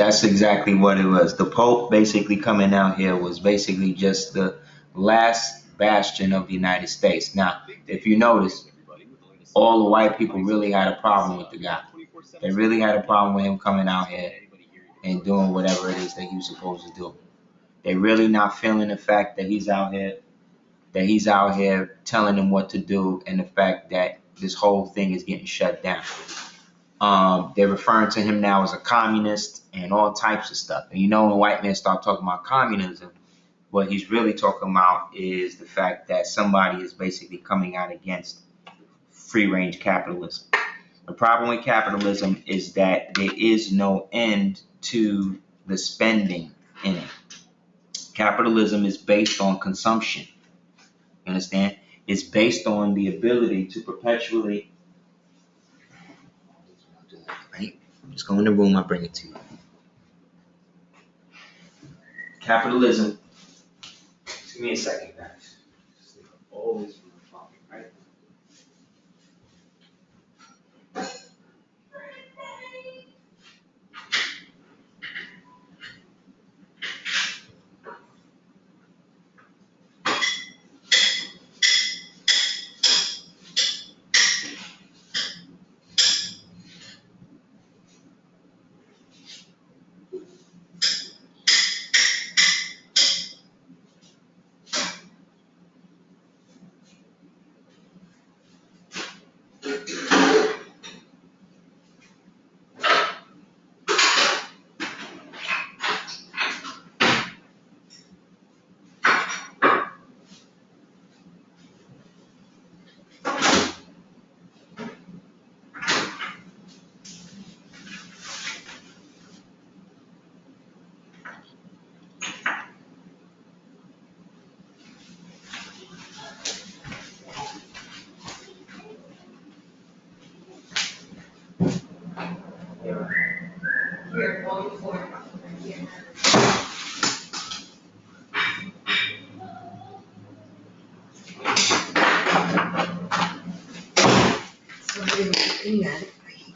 that's exactly what it was. The Pope basically coming out here was basically just the last bastion of the United States. Now, if you notice, all the white people really had a problem with the guy. They really had a problem with him coming out here and doing whatever it is that he was supposed to do. They really not feeling the fact that he's out here telling them what to do, and the fact that this whole thing is getting shut down. They're referring to him now as a communist and all types of stuff. And you know, when white men start talking about communism, what he's really talking about is the fact that somebody is basically coming out against free range capitalism. The problem with capitalism is that there is no end to the spending in it. Capitalism is based on consumption. You understand? It's based on the ability to perpetually. Right? Just go in the room, I'll bring it to you. Capitalism. Just give me a second, guys. Always talking, right?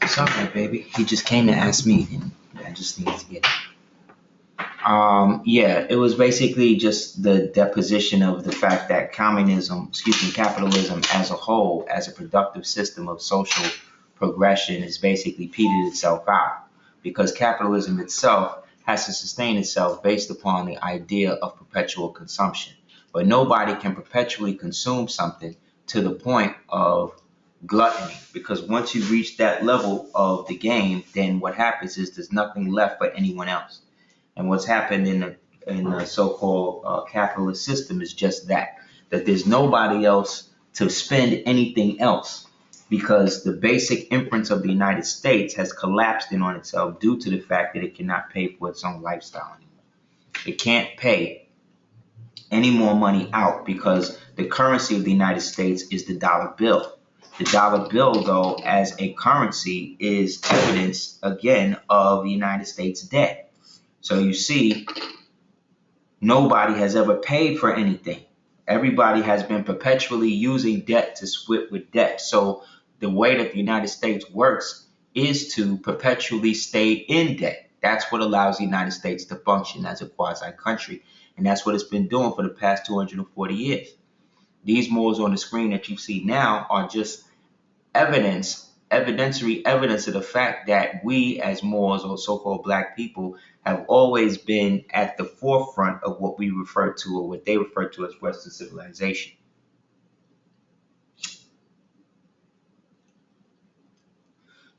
It's all right, baby. He just came to ask me, and I just needed to get it. Yeah, it was basically just the deposition of the fact that capitalism as a whole, as a productive system of social progression, is basically petered itself out, because capitalism itself has to sustain itself based upon the idea of perpetual consumption. But nobody can perpetually consume something to the point of gluttony, because once you reach that level of the game, then what happens is there's nothing left for anyone else. And what's happened in the so-called capitalist system is just that there's nobody else to spend anything else, because the basic inference of the United States has collapsed in on itself due to the fact that it cannot pay for its own lifestyle anymore. It can't pay any more money out, because the currency of the United States is the dollar bill. The dollar bill, though, as a currency, is evidence, again, of the United States debt. So you see, nobody has ever paid for anything. Everybody has been perpetually using debt to split with debt. So the way that the United States works is to perpetually stay in debt. That's what allows the United States to function as a quasi-country. And that's what it's been doing for the past 240 years. These Moors on the screen that you see now are just evidentiary evidence of the fact that we as Moors, or so-called black people, have always been at the forefront of what we refer to, or what they refer to as, Western civilization.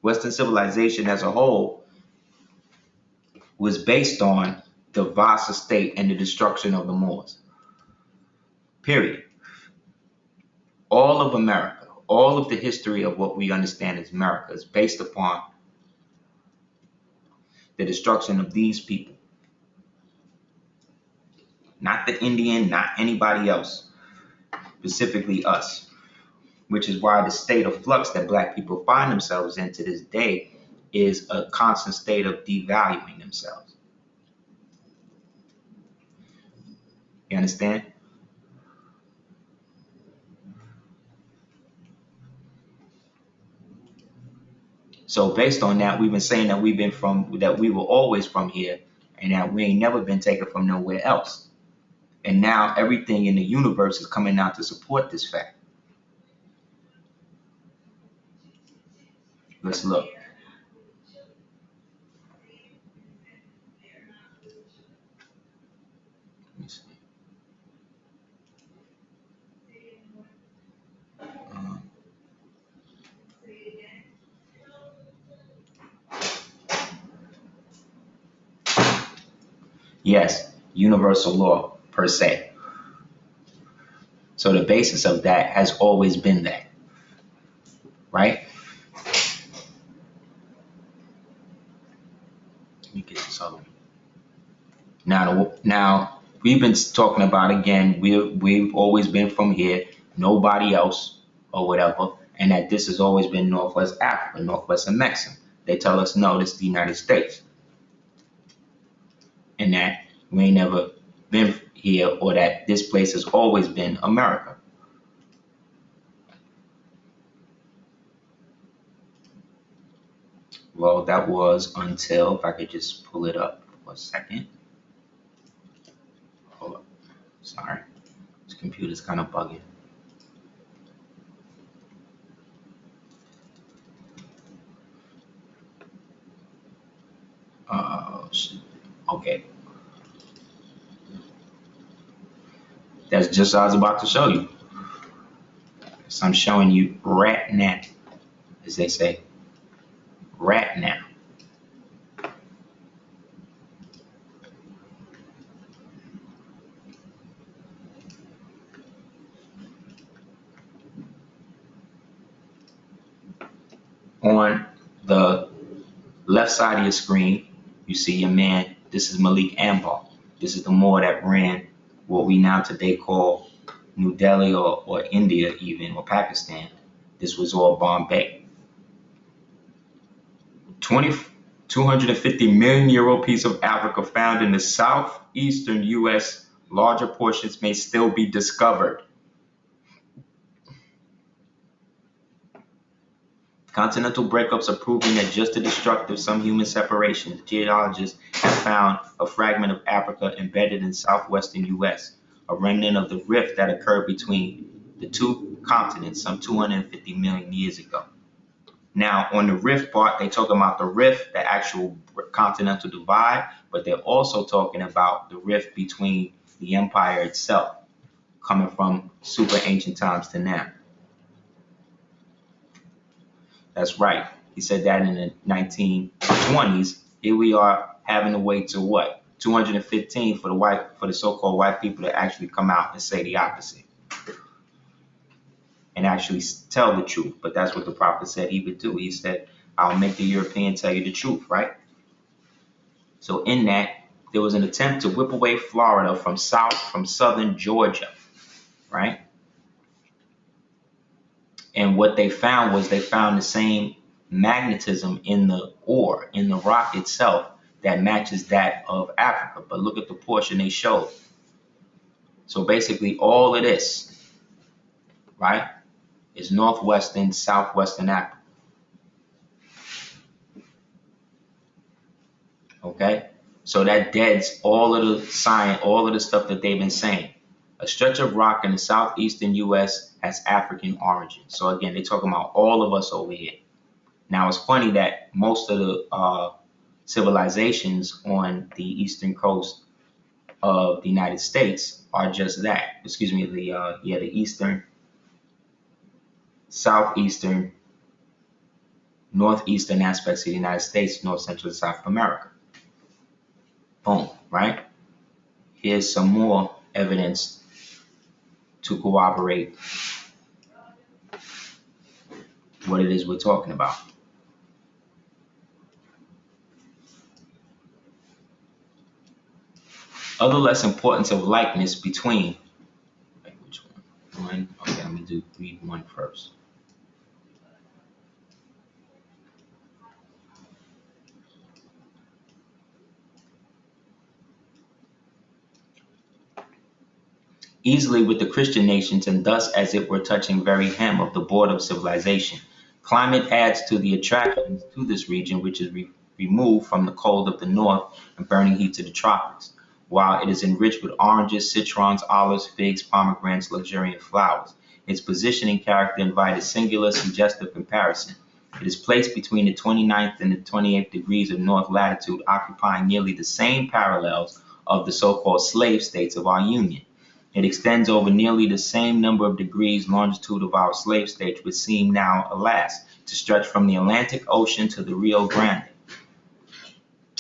Western civilization as a whole was based on the vast estate and the destruction of the Moors. Period. All of America, all of the history of what we understand as America, is based upon the destruction of these people. Not the Indian, not anybody else, specifically us, which is why the state of flux that black people find themselves in to this day is a constant state of devaluing themselves. You understand? So based on that, we've been saying that we were always from here, and that we ain't never been taken from nowhere else. And now everything in the universe is coming out to support this fact. Let's look. Let me see. Yes, universal law per se. So the basis of that has always been that, right? Let me get this other one. Now we've been talking about again. We've always been from here, nobody else or whatever, and that this has always been Northwest Africa, Northwestern Mexico. They tell us no, this is the United States, and that we ain't never been here, or that this place has always been America. Well, that was until, if I could just pull it up for a second. Hold up. Sorry. This computer's kind of bugging. Okay. That's just what I was about to show you. So I'm showing you right now, as they say, right now. On the left side of your screen, you see your man. This is Malik Ambar. This is the Moor that ran what we now today call New Delhi or India even, or Pakistan. This was all Bombay. 250 million euro piece of Africa found in the southeastern U.S. Larger portions may still be discovered. Continental breakups are proving that just as destructive some human separations. Geologists have found a fragment of Africa embedded in southwestern U.S., a remnant of the rift that occurred between the two continents some 250 million years ago. Now, on the rift part, they talk about the rift, the actual continental divide, but they're also talking about the rift between the empire itself, coming from super ancient times to now. That's right. He said that in the 1920s. Here we are having to wait to what? 215 for the so-called white people to actually come out and say the opposite and actually tell the truth. But that's what the prophet said he would do. He said, "I'll make the European tell you the truth," right? So in that, there was an attempt to whip away Florida from southern Georgia, right? And what they found was they found the same magnetism in the ore, in the rock itself, that matches that of Africa. But look at the portion they showed. So basically all of this, right, is northwestern, southwestern Africa. Okay? So that deads all of the science, all of the stuff that they've been saying. A stretch of rock in the southeastern U.S. has African origin. So again, they're talking about all of us over here. Now, it's funny that most of the civilizations on the eastern coast of the United States are just that. Excuse me, the eastern, southeastern, northeastern aspects of the United States, North, Central, and South America. Boom, right? Here's some more evidence to corroborate what it is we're talking about. Other less importance of likeness between, which one? Okay, let me read one first. easily with the Christian nations, and thus as it were touching very hem of the board of civilization. Climate adds to the attractions to this region, which is removed from the cold of the north and burning heat of the tropics, while it is enriched with oranges, citrons, olives, figs, pomegranates, luxuriant flowers. Its position and character invite a singular suggestive comparison. It is placed between the 29th and the 28th degrees of north latitude, occupying nearly the same parallels of the so-called slave states of our Union. It extends over nearly the same number of degrees longitude of our slave states, which seem now, alas, to stretch from the Atlantic Ocean to the Rio Grande.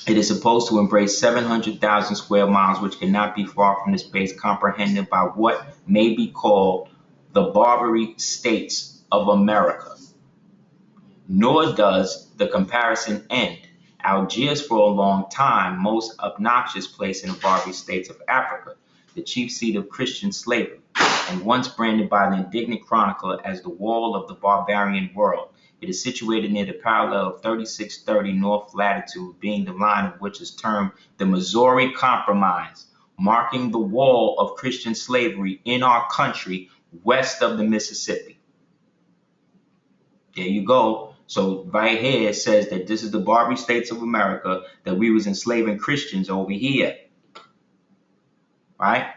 It is supposed to embrace 700,000 square miles, which cannot be far from the space comprehended by what may be called the Barbary states of America. Nor does the comparison end. Algiers, for a long time, most obnoxious place in the Barbary states of Africa, the chief seat of Christian slavery, and once branded by the indignant chronicler as the wall of the barbarian world. It is situated near the parallel of 3630 north latitude, being the line of which is termed the Missouri Compromise, marking the wall of Christian slavery in our country west of the Mississippi. There you go. So right here it says that this is the Barbary states of America, that we was enslaving Christians over here. Right?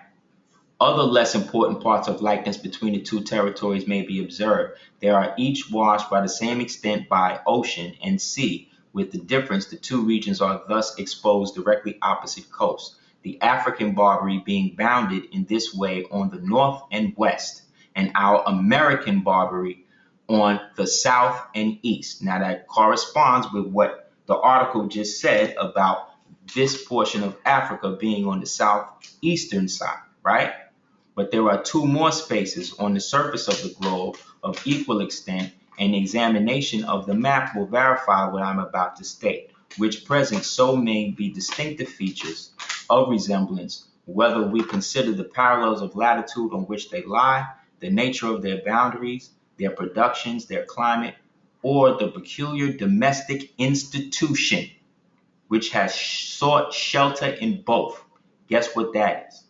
Other less important parts of likeness between the two territories may be observed. They are each washed by the same extent by ocean and sea. With the difference, the two regions are thus exposed directly opposite coasts, the African Barbary being bounded in this way on the north and west, and our American Barbary on the south and east. Now that corresponds with what the article just said about this portion of Africa being on the southeastern side, right? But there are two more spaces on the surface of the globe of equal extent, and examination of the map will verify what I'm about to state, which present so may be distinctive features of resemblance, whether we consider the parallels of latitude on which they lie, the nature of their boundaries, their productions, their climate, or the peculiar domestic institution which has sought shelter in both. Guess what that is?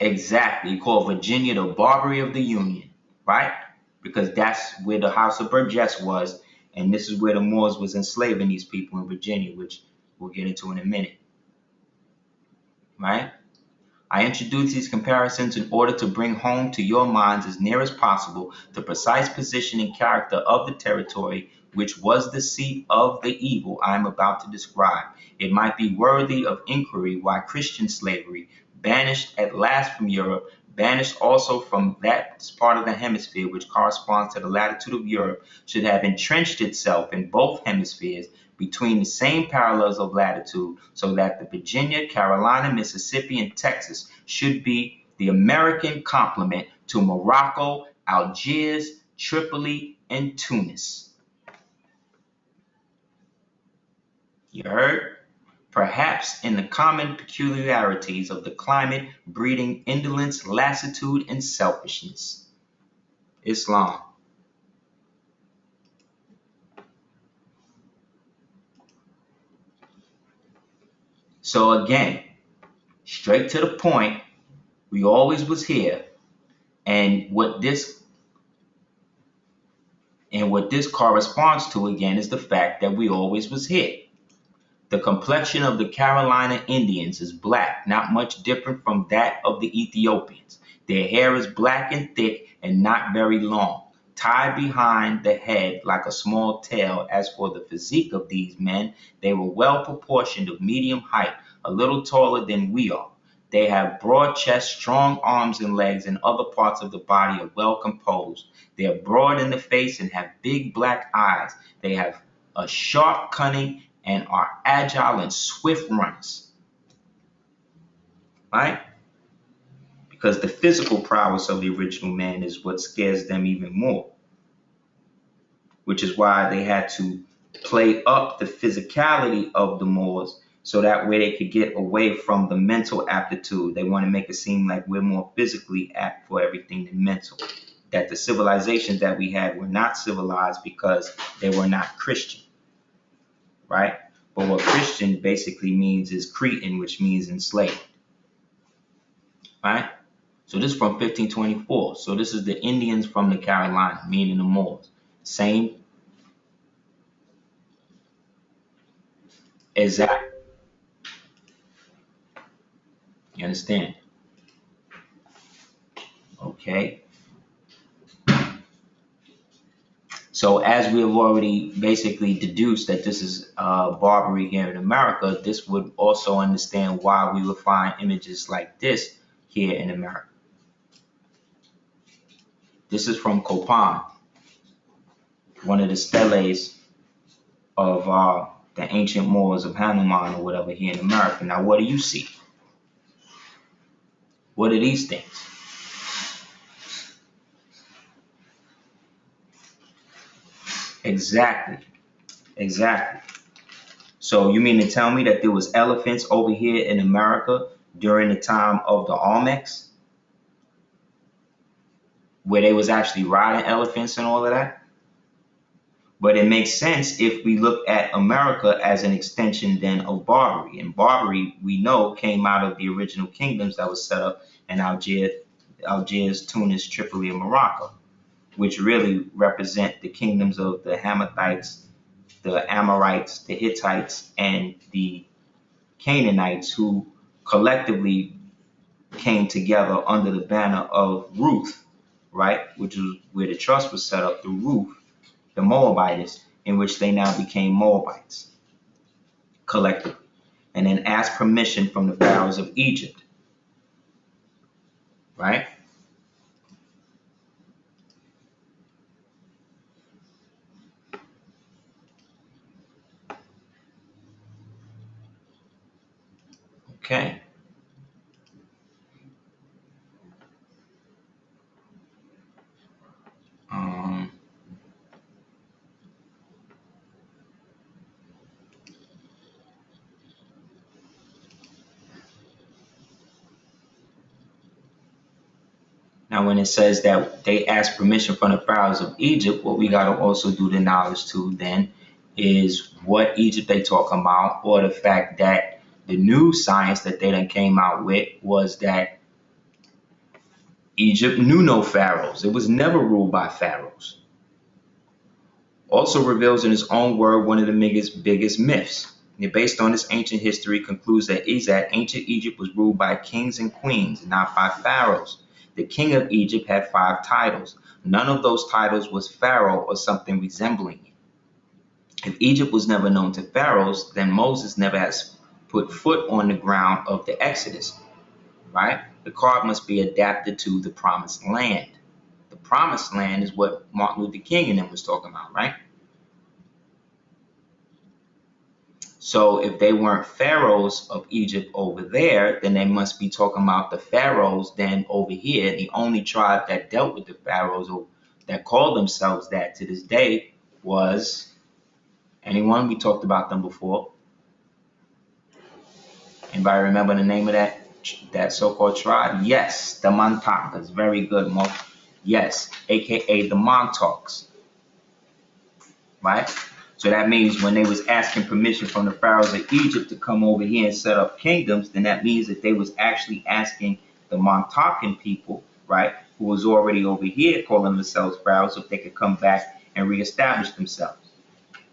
Exactly, called Virginia the Barbary of the Union, right? Because that's where the House of Burgess was, and this is where the Moors was enslaving these people in Virginia, which we'll get into in a minute, right? I introduce these comparisons in order to bring home to your minds as near as possible the precise position and character of the territory which was the seat of the evil I am about to describe. It might be worthy of inquiry why Christian slavery, banished at last from Europe, banished also from that part of the hemisphere which corresponds to the latitude of Europe, should have entrenched itself in both hemispheres between the same parallels of latitude, so that the Virginia, Carolina, Mississippi, and Texas should be the American complement to Morocco, Algiers, Tripoli, and Tunis. You heard? Perhaps in the common peculiarities of the climate, breeding indolence, lassitude, and selfishness. Islam. So again, straight to the point, we always was here, and what this corresponds to again is the fact that we always was here. The complexion of the Carolina Indians is black, not much different from that of the Ethiopians. Their hair is black and thick and not very long, tied behind the head like a small tail. As for the physique of these men, they were well proportioned, of medium height, a little taller than we are. They have broad chests, strong arms and legs, and other parts of the body are well composed. They are broad in the face and have big black eyes. They have a sharp cunning and are agile and swift runners. Right? Because the physical prowess of the original man is what scares them even more. Which is why they had to play up the physicality of the Moors, so that way they could get away from the mental aptitude. They want to make it seem like we're more physically apt for everything than mental. That the civilizations that we had were not civilized because they were not Christian. Right? But what Christian basically means is Cretan, which means enslaved. Right? So this is from 1524. So this is the Indians from the Carolina, meaning the Moors. Same exact. You understand? Okay. So as we have already basically deduced that this is Barbary here in America, this would also understand why we would find images like this here in America. This is from Copan, one of the steles of the ancient Moors of Hanuman or whatever here in America. Now, what do you see? What are these things? Exactly. Exactly. So you mean to tell me that there was elephants over here in America during the time of the Olmecs, where they was actually riding elephants and all of that? But it makes sense if we look at America as an extension then of Barbary. And Barbary, we know, came out of the original kingdoms that was set up in Algiers, Tunis, Tripoli, and Morocco, which really represent the kingdoms of the Hamathites, the Amorites, the Hittites, and the Canaanites, who collectively came together under the banner of Ruth, right, which was where the trust was set up through Ruth, the Moabites, in which they now became Moabites collectively, and then asked permission from the pharaohs of Egypt, right? Okay. Um, Now, when it says that they asked permission from the pharaohs of Egypt, what we got to also do the knowledge to then is what Egypt they talking about, or the fact that the new science that they then came out with was that Egypt knew no pharaohs. It was never ruled by pharaohs. Also reveals in his own word one of the biggest myths. And based on this ancient history, concludes that ancient Egypt was ruled by kings and queens, not by pharaohs. The king of Egypt had 5 titles. None of those titles was pharaoh or something resembling it. If Egypt was never known to pharaohs, then Moses never has put foot on the ground of the Exodus, right? The card must be adapted to the promised land. The promised land is what Martin Luther King and them was talking about, right? So if they weren't pharaohs of Egypt over there, then they must be talking about the pharaohs then over here. The only tribe that dealt with the pharaohs, or that called themselves that to this day, was anyone? We talked about them before. Anybody remember the name of that so-called tribe? Yes, the Montauk. That's very good, Mo. Yes, aka the Montauks, right? So that means when they was asking permission from the pharaohs of Egypt to come over here and set up kingdoms, then that means that they was actually asking the Montaucan people, right, who was already over here calling themselves pharaohs, if they could come back and reestablish themselves.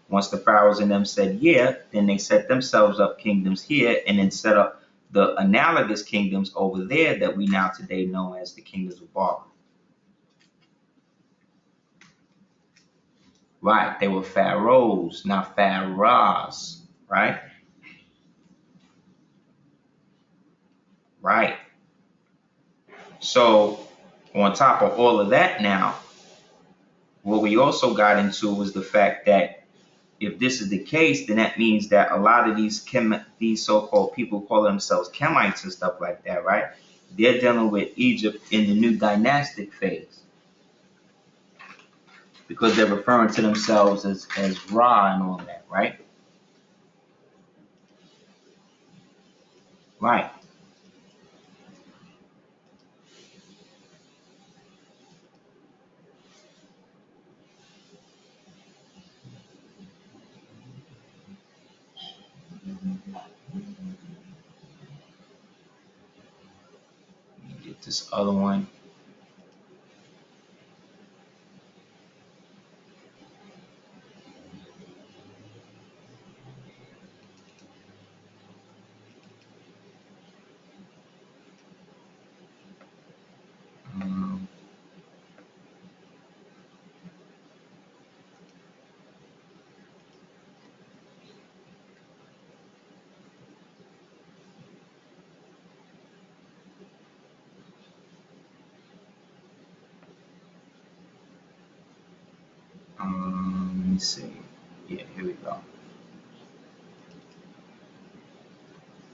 Once the pharaohs and them said yeah, then they set themselves up kingdoms here and then set up the analogous kingdoms over there that we now today know as the kingdoms of Barbary. Right, they were pharaohs, not pharaohs, right? Right. So on top of all of that now, what we also got into was the fact that if this is the case, then that means that a lot of these so-called people who call themselves Kemites and stuff like that, right? They're dealing with Egypt in the new dynastic phase because they're referring to themselves as Ra and all that, right? Right. Get This other one. Um, let me see. Yeah, here we go.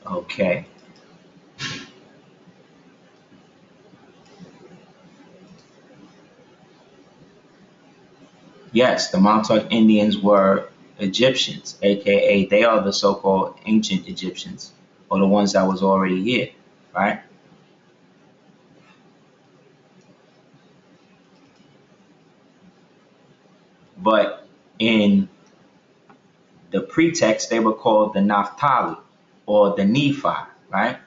Okay. Yes, the Montauk Indians were Egyptians, aka they are the so-called ancient Egyptians, or the ones that was already here, right? But in the pretext, they were called the Naphtali or the Nephi, right?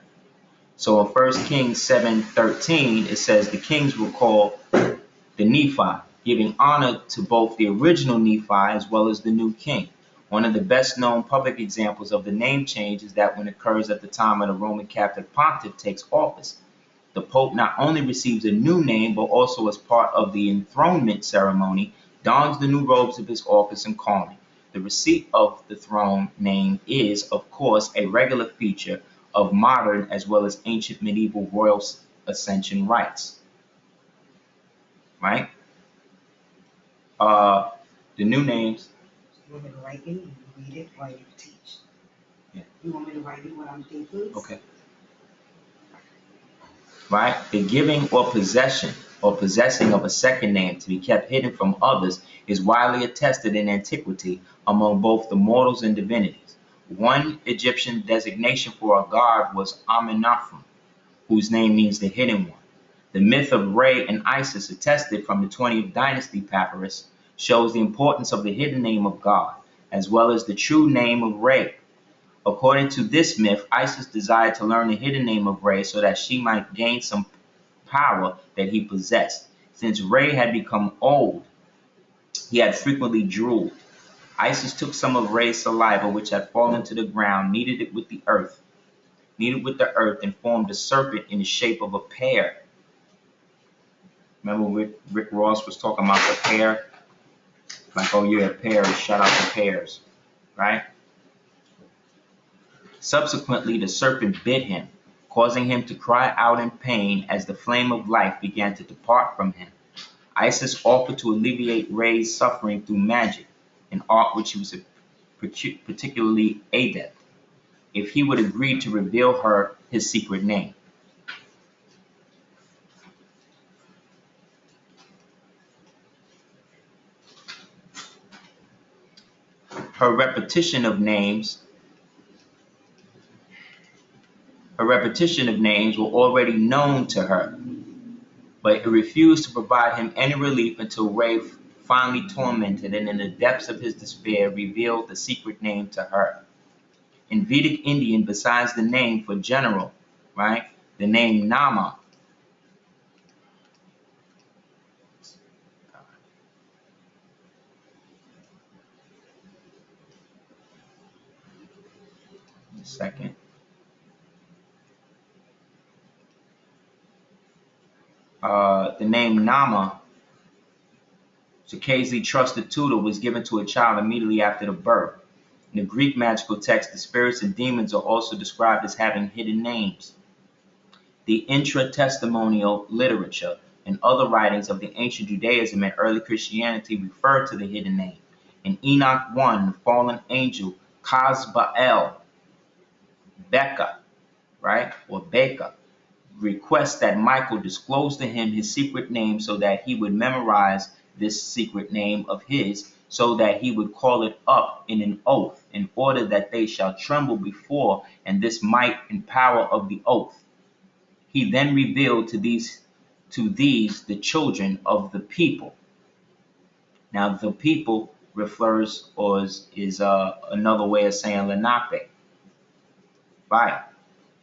So in 1 Kings 7:13, it says the kings were called the Nephi, giving honor to both the original Nephi as well as the new king. One of the best known public examples of the name change is that when it occurs at the time of the Roman Catholic pontiff takes office. The Pope not only receives a new name, but also as part of the enthronement ceremony, dons the new robes of his office and calling. The receipt of the throne name is, of course, a regular feature of modern as well as ancient medieval royal ascension rites, right? Uh, the new names. You want me to write it? You read it while you teach. Yeah. You want me to write it what I'm thinking? Okay. Right? The giving or possessing of a second name to be kept hidden from others is widely attested in antiquity among both the mortals and divinities. One Egyptian designation for a god was Amenophem, whose name means the hidden one. The myth of Re and Isis, attested from the 20th dynasty papyrus, shows the importance of the hidden name of God, as well as the true name of Re. According to this myth, Isis desired to learn the hidden name of Re so that she might gain some power that he possessed. Since Re had become old, he had frequently drooled. Isis took some of Re's saliva, which had fallen to the ground, kneaded with the earth, and formed a serpent in the shape of a pear. Remember Rick Ross was talking about the pear? Like, oh yeah, pears, shout out to pears, right? Subsequently, the serpent bit him, causing him to cry out in pain as the flame of life began to depart from him. Isis offered to alleviate Re's suffering through magic, an art which he was particularly adept, if he would agree to reveal her his secret name. Her repetition of names were already known to her, but it refused to provide him any relief until Ray finally tormented and in the depths of his despair revealed the secret name to her. In Vedic Indian, besides the name for general, right, the name Nama, second, the name Nama, Circassian trusted tutor, was given to a child immediately after the birth. In the Greek magical text, the spirits and demons are also described as having hidden names. The intra-testimonial literature and other writings of the ancient Judaism and early Christianity refer to the hidden name. In Enoch 1, the fallen angel Kazbael, Becca, right, or Becca, requests that Michael disclose to him his secret name so that he would memorize this secret name of his, so that he would call it up in an oath, in order that they shall tremble before and this might and power of the oath. He then revealed to these the children of the people. Now the people refers or is another way of saying Lenape. Right.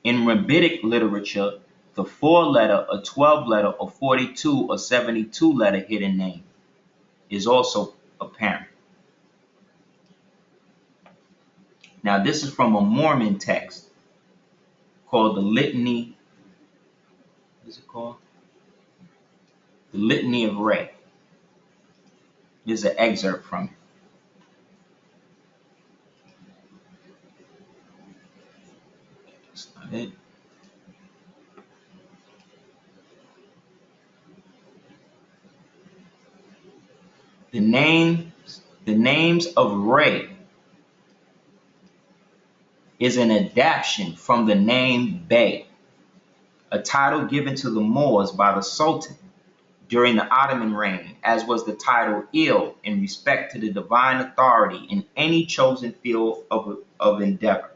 In rabbinic literature, the 4-letter, a 12-letter, or 42 or 72-letter hidden name is also apparent. Now, this is from a Mormon text called the Litany. What is it called? The Litany of Re. Here's an excerpt from it. That's not it. The names of Re is an adaptation from the name Bey, a title given to the Moors by the Sultan during the Ottoman reign, as was the title Il in respect to the divine authority in any chosen field of endeavor.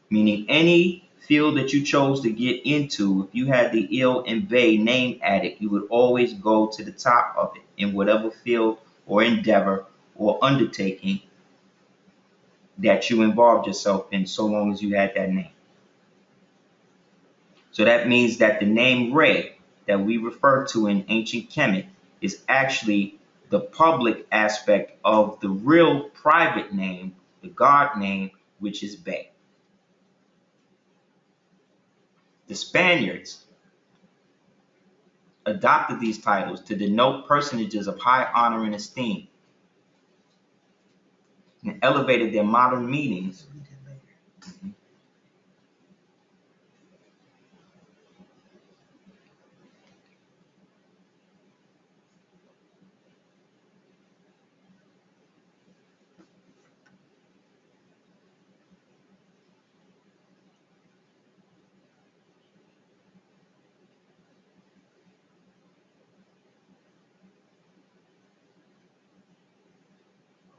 Meaning any field that you chose to get into, if you had the Il and Bey name added, you would always go to the top of it in whatever field or endeavor or undertaking that you involved yourself in, so long as you had that name. So that means that the name Re that we refer to in ancient Kemet is actually the public aspect of the real private name, the God name, which is Bey. The Spaniards adopted these titles to denote personages of high honor and esteem, and elevated their modern meanings.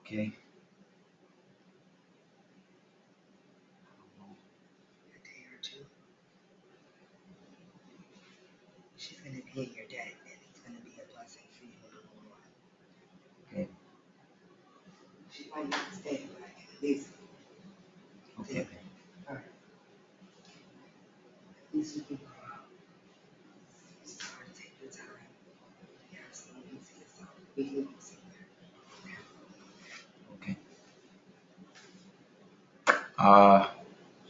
Okay. A day or two. She's gonna be in your debt, and it's gonna be a blessing for you in the long run. Okay. She might not stay, but I can at least. Okay. All right. At least you can go out. It's hard to take your time. You have some easy stuff. We can go somewhere. Okay.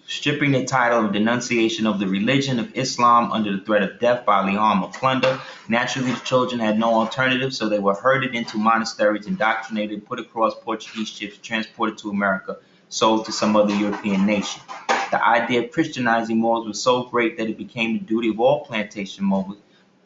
Stripping the title of denunciation of the religion of Islam under the threat of death, bodily harm, or plunder. Naturally, the children had no alternative, so they were herded into monasteries, indoctrinated, put across Portuguese ships, transported to America, sold to some other European nation. The idea of Christianizing Moors was so great that it became the duty of all plantation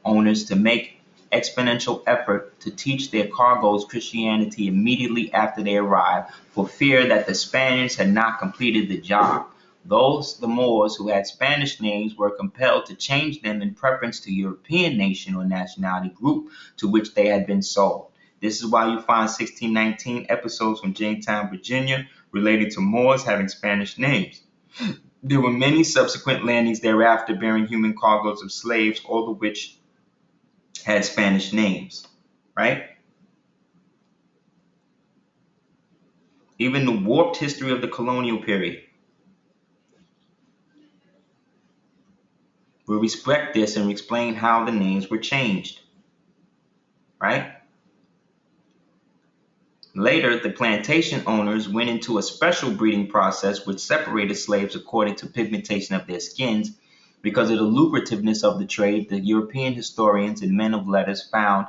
owners to make exponential effort to teach their cargoes Christianity immediately after they arrived, for fear that the Spaniards had not completed the job. The Moors who had Spanish names were compelled to change them in preference to European nation or nationality group to which they had been sold. This is why you find 1619 episodes from Jamestown, Virginia, related to Moors having Spanish names. There were many subsequent landings thereafter bearing human cargoes of slaves, all of which had Spanish names, right? Even the warped history of the colonial period. We'll respect this and explain how the names were changed, right? Later, the plantation owners went into a special breeding process which separated slaves according to pigmentation of their skins. Because of the lucrativeness of the trade, the European historians and men of letters found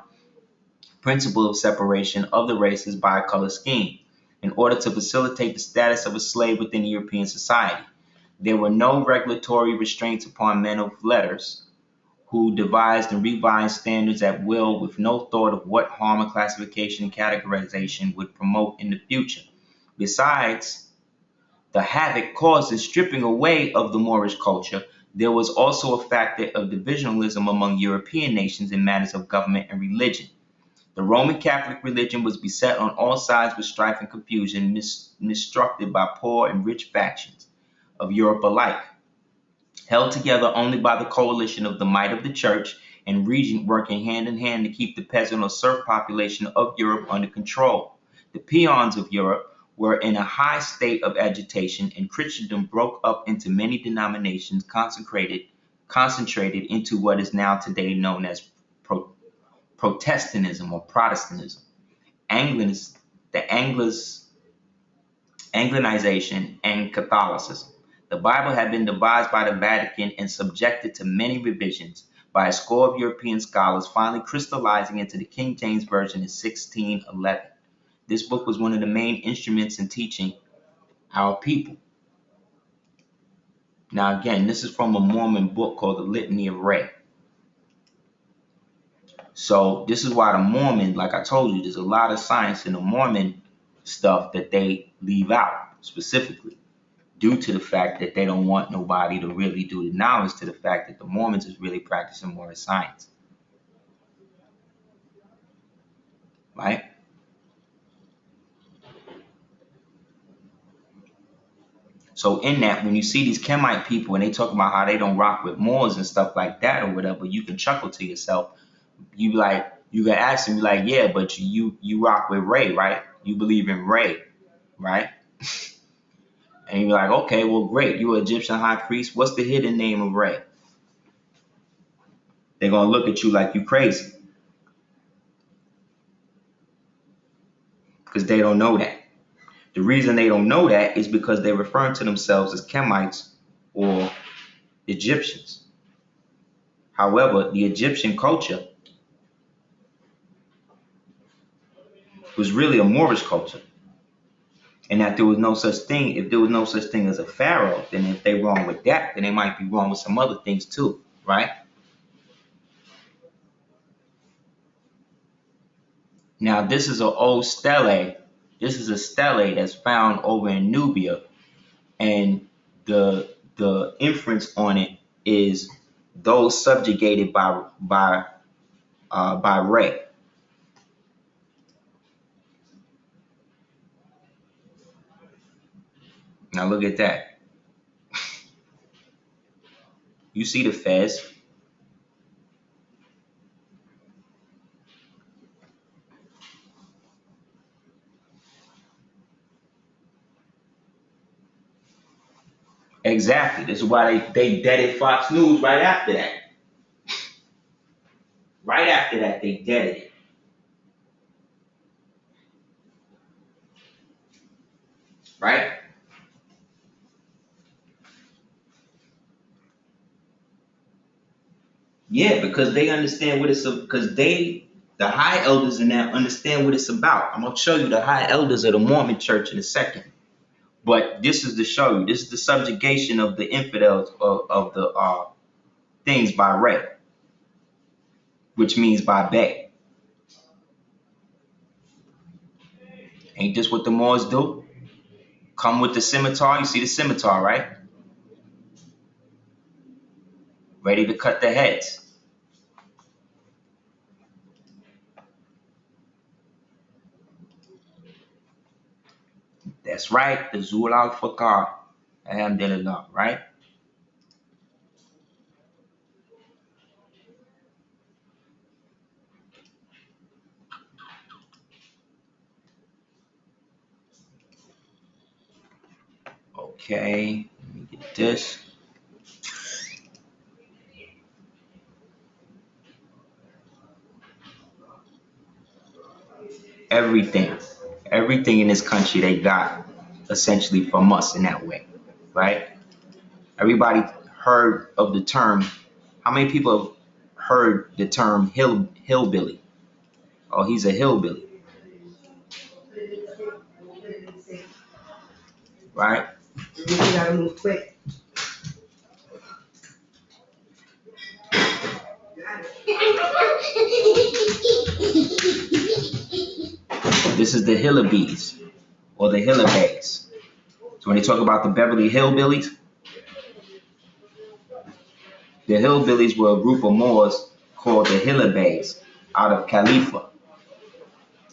principle of separation of the races by a color scheme in order to facilitate the status of a slave within European society. There were no regulatory restraints upon men of letters who devised and revised standards at will with no thought of what harm a classification and categorization would promote in the future. Besides the havoc caused in stripping away of the Moorish culture, there was also a factor of divisionalism among European nations in matters of government and religion. The Roman Catholic religion was beset on all sides with strife and confusion, mistructed by poor and rich factions of Europe alike, held together only by the coalition of the might of the church and regent working hand in hand to keep the peasant or serf population of Europe under control. The peons of Europe were in a high state of agitation, and Christendom broke up into many denominations, concentrated into what is now today known as Protestantism or Protestantism. Anglicization and Catholicism. The Bible had been devised by the Vatican and subjected to many revisions by a score of European scholars, finally crystallizing into the King James Version in 1611. This book was one of the main instruments in teaching our people. Now again, this is from a Mormon book called the Litany of Re. So this is why the Mormon, like I told you, there's a lot of science in the Mormon stuff that they leave out specifically due to the fact that they don't want nobody to really do the knowledge to the fact that the Mormons is really practicing more science. Right? So in that, when you see these Kemite people and they talk about how they don't rock with Moors and stuff like that or whatever, you can chuckle to yourself. You can ask them, like, yeah, but you rock with Ray, right? You believe in Ray, right? And you're like, okay, well, great. You're an Egyptian high priest. What's the hidden name of Ray? They're going to look at you like you crazy. Because they don't know that. The reason they don't know that is because they're referring to themselves as Kemites or Egyptians. However, the Egyptian culture was really a Moorish culture. And that there was no such thing, if there was no such thing as a pharaoh, then if they're wrong with that, then they might be wrong with some other things too, right? Now, this is an old stele. This is a stele that's found over in Nubia, and the inference on it is those subjugated by Ray. Now look at that. You see the Fez. Exactly. This is why they deaded Fox News right after that. Right after that, they deaded it. Right? Yeah, because they understand what it's because the high elders in that understand what it's about. I'm gonna show you the high elders of the Mormon church in a second. But this is to show you, this is the subjugation of the infidels of the things by Ray, which means by Bay. Ain't this what the Moors do? Come with the scimitar. You see the scimitar, right? Ready to cut the heads. That's right, the Zul al-Fakar. Alhamdulillah, right? Okay, let me get this. Everything in this country they got essentially from us in that way, right? Everybody heard of the term. How many people have heard the term hillbilly? Oh, he's a hillbilly, right? You gotta move quick. This is the Hillbillies or the Hillbillies. So when they talk about the Beverly Hillbillies, the Hillbillies were a group of Moors called the Hillbillies out of Khalifa.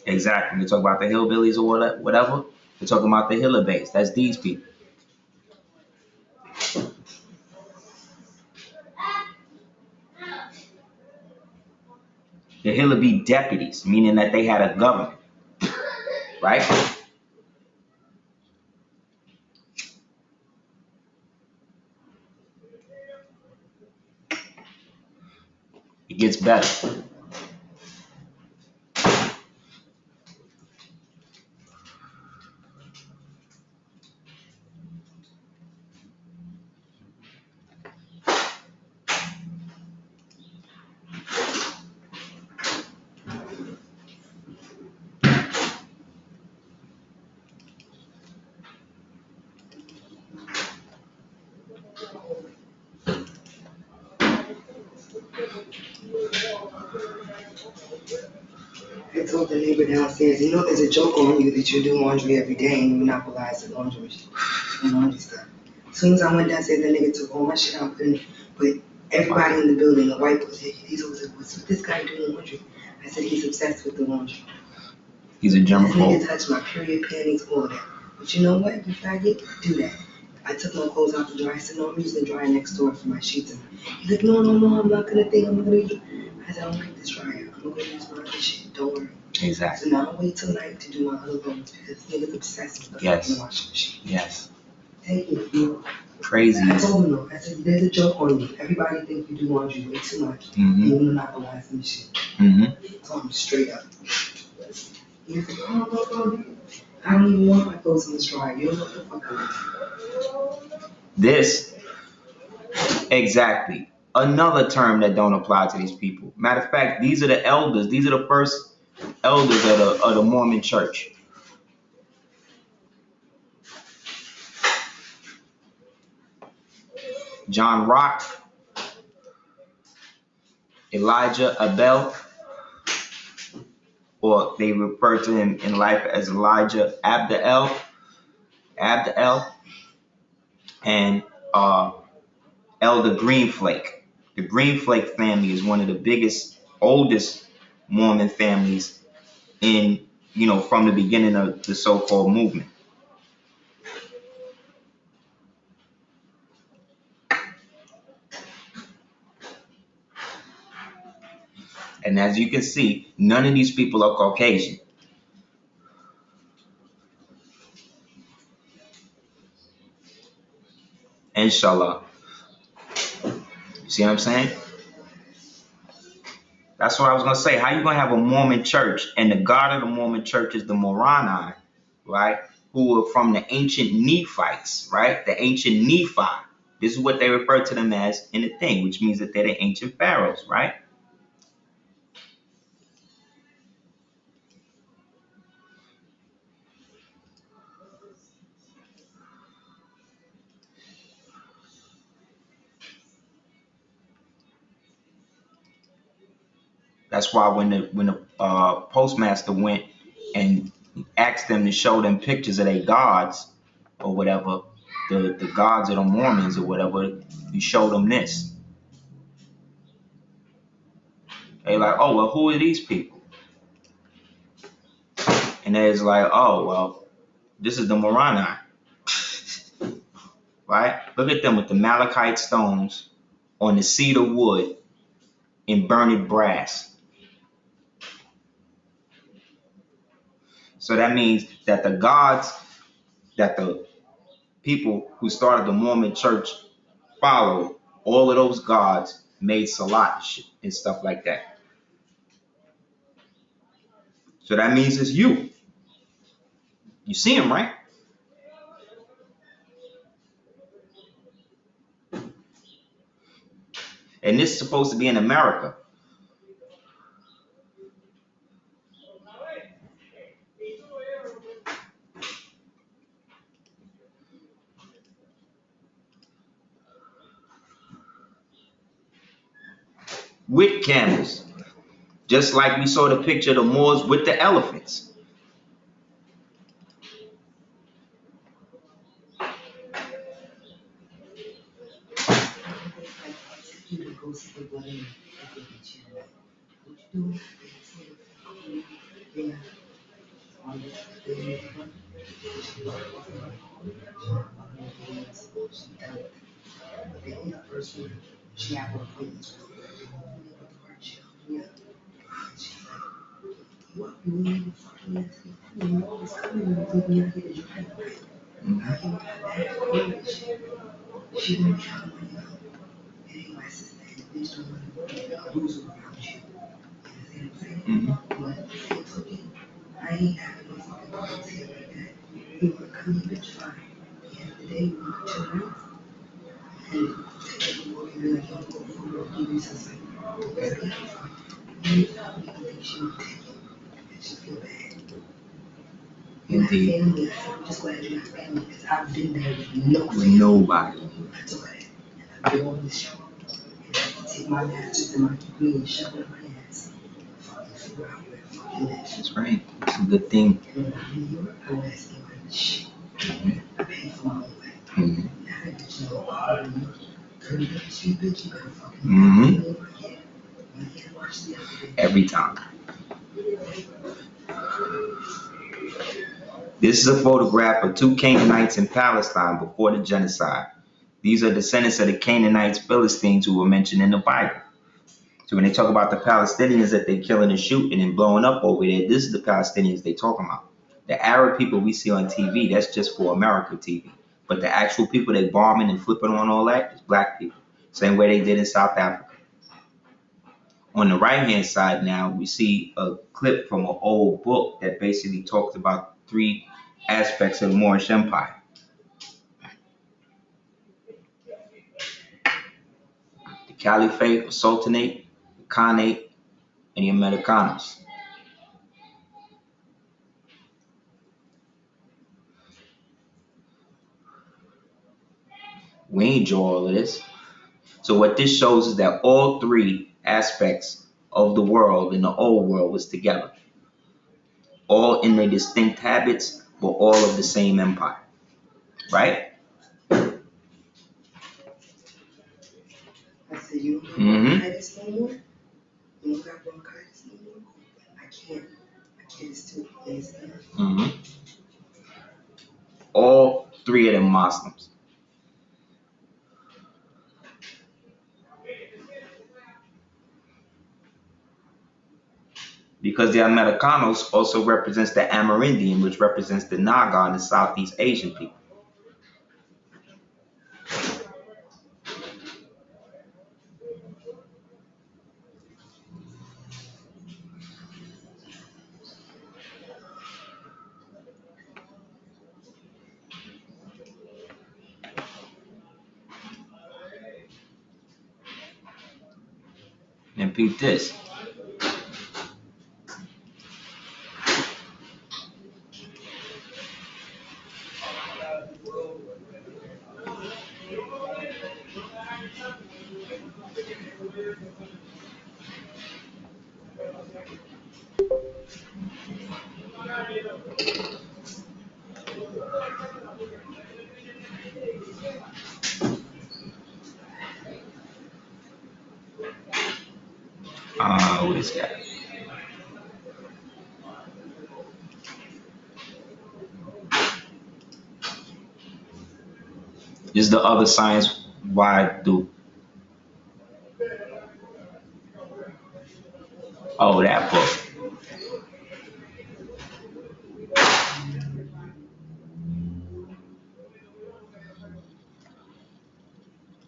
Exactly. When they talk about the Hillbillies or whatever, they're talking about the Hillbillies. That's these people. The Hillbilly deputies, meaning that they had a government, right? It gets better. I told the neighbor downstairs, you know, there's a joke on you that you do laundry every day and you monopolize the laundry machine and laundry stuff. As soon as I went downstairs, the nigga took all my shit out and put everybody in the building, the white boys, he's always like, what's this guy doing laundry? I said, he's obsessed with the laundry. He's a germaphobe. This nigga touched my period panties, all of that. But you know what, you faggot, do that. I took my clothes out the dryer. I said, no, I'm using the dryer next door for my sheets. And he's like, no, I'm not gonna think, I'm gonna use it. I said, I don't like this dryer. I'm gonna use my other shit, don't worry. Exactly. So now I'll wait till night to do my other clothes because niggas obsessed with the fucking washing machine. Yes. Thank you. Crazy. I told him though, I said, there's a joke on you. Everybody thinks you do laundry way too much. And you monopolize the shit. So I'm straight up. He's like, oh, I don't even want my clothes in this dryer. You don't know what the fuck I'm doing. This, exactly. Another term that don't apply to these people. Matter of fact, these are the elders. These are the first elders of the Mormon church. John Rock, Elijah Abel, or they refer to him in life as Elijah Abdael, and Elder Greenflake. The Greenflake family is one of the biggest, oldest Mormon families in, from the beginning of the so-called movement. And as you can see, none of these people are Caucasian. Inshallah. You see what I'm saying? That's what I was going to say. How you going to have a Mormon church and the God of the Mormon church is the Moroni, right? Who are from the ancient Nephites, right? The ancient Nephi. This is what they refer to them as in the thing, which means that they're the ancient pharaohs, right? That's why when the postmaster went and asked them to show them pictures of their gods or whatever, the gods of the Mormons or whatever, you showed them this. They like, oh, well, who are these people? And it's like, oh, well, this is the Moroni. Right? Look at them with the malachite stones on the cedar wood in burnished brass. So that means that the gods that the people who started the Mormon church followed, all of those gods made salat and stuff like that. So that means it's you. You see him, right? And this is supposed to be in America. With camels. Just like we saw the picture of the Moors with the elephants. She had her appointments with her. What you need fucking you know it's coming when we out here to Japan. How you got that? She won't come when you go. It ain't my sister. And the bitch don't want to lose around. And take the book and be like, yo, go for it, give you something. That's good. You think she would take it. And she feel bad. You're not Indeed. family. I said, I'm just glad you're not family because I've been there with no With family. nobody. I told her that. And I've been on this show. And I can take my master's and my degree and shove it up my ass. Fucking figure out where the fuck you live. That's right. It's a good thing. And when I'm in New York, I don't ask anybody shit. I pay for my own way. Mm-hmm. Now that bitch know all of you. Curry up the street, bitch, you better fucking Mm-hmm. You can't watch the other day. Every time. This is a photograph of two Canaanites in Palestine before the genocide. These are descendants of the Canaanites, Philistines, who were mentioned in the Bible. So when they talk about the Palestinians that they're killing and shooting and blowing up over there, this is the Palestinians they're talking about. The Arab people we see on TV, that's just for America TV. But the actual people they bombing and flipping on all that is black people. Same way they did in South Africa. On the right-hand side now, we see a clip from an old book that basically talks about three aspects of the Moorish Empire. The Caliphate or Sultanate, the Khanate, and the Americanus. We ain't draw all of this. So what this shows is that all three aspects of the world in the old world was together. All in their distinct habits, but all of the same empire. Right? I said, you don't have bronchitis no more? You don't got bronchitis no more? I can't. My kid is too. You understand? Mm-hmm. All three of them Muslims. Because the Americanos also represents the Amerindian, which represents the Naga and the Southeast Asian people. And peep this. What is that? This is the other science why do. Oh, that book.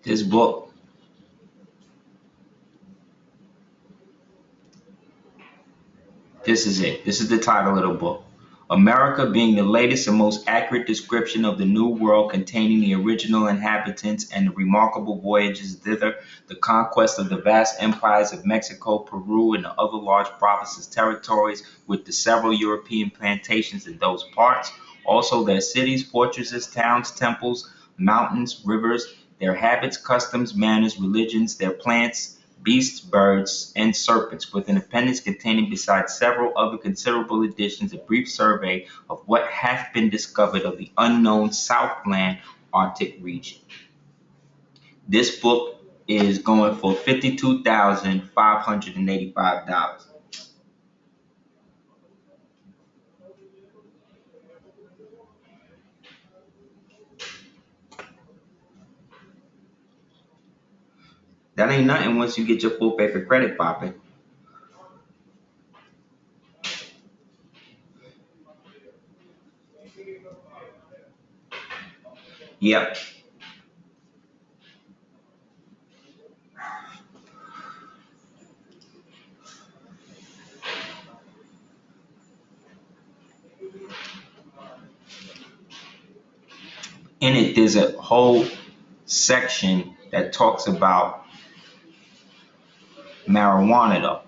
This book. This is it. This is the title of the book. America being the latest and most accurate description of the New World, containing the original inhabitants and the remarkable voyages thither, the conquest of the vast empires of Mexico, Peru, and the other large provinces, territories, with the several European plantations in those parts, also their cities, fortresses, towns, temples, mountains, rivers, their habits, customs, manners, religions, their plants, beasts, birds, and serpents, with an appendix containing, besides several other considerable additions, a brief survey of what hath been discovered of the unknown Southland Arctic region. This book is going for $52,585. That ain't nothing once you get your full paper credit popping. Yep. In it, there's a whole section that talks about marijuana though.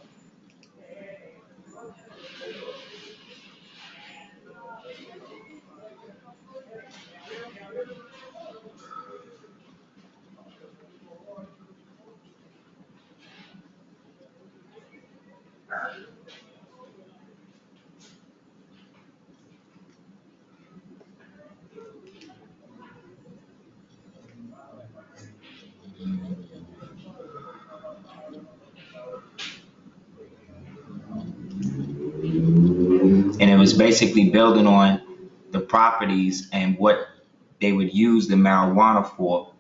And it was basically building on the properties and what they would use the marijuana for,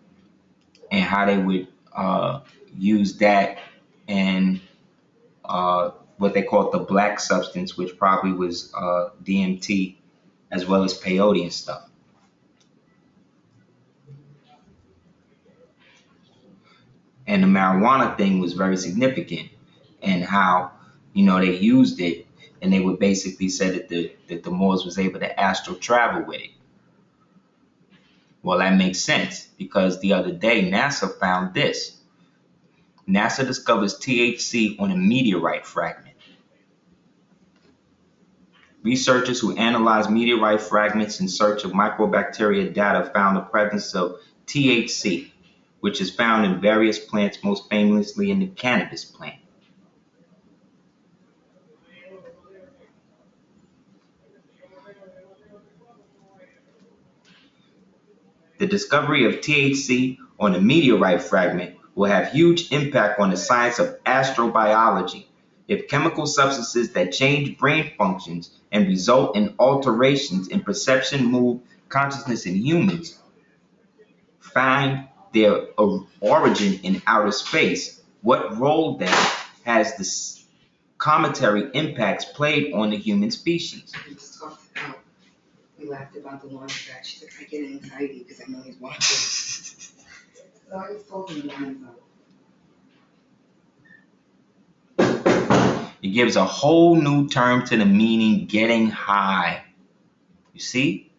and how they would use that and what they called the black substance, which probably was DMT, as well as peyote and stuff. And the marijuana thing was very significant, and how, you know, they used it, and they would basically say that the Moors was able to astral travel with it. Well, that makes sense, because the other day NASA found this. NASA discovers THC on a meteorite fragment. Researchers who analyzed meteorite fragments in search of microbacteria data found the presence of THC, which is found in various plants, most famously in the cannabis plant. The discovery of THC on a meteorite fragment will have huge impact on the science of astrobiology. If chemical substances that change brain functions and result in alterations in perception, mood, consciousness in humans find their origin in outer space, what role then has the cometary impacts played on the human species? We just talked about, we laughed about the launch pad. She's like, I get anxiety because I know he's watching. So I was talking about myself. It gives a whole new term to the meaning getting high. You see?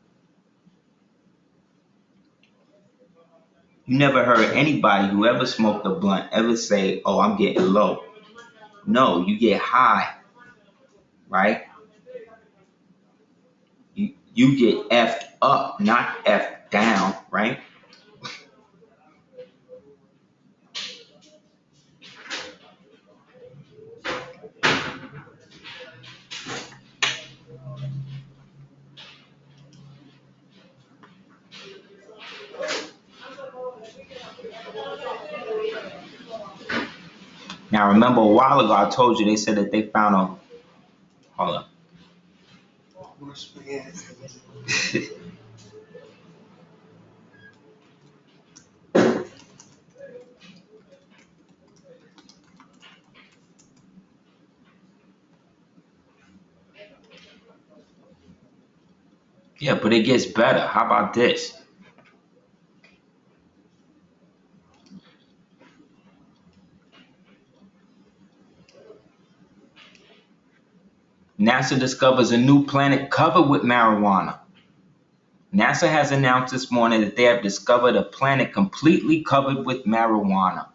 You never heard anybody who ever smoked a blunt ever say, oh, I'm getting low. No, you get high, right? You get effed up, not effed down, right? Now, remember a while ago, I told you they said that they found a, hold up. Wash my ass. Yeah, but it gets better. How about this? NASA discovers a new planet covered with marijuana. NASA has announced this morning that they have discovered a planet completely covered with marijuana.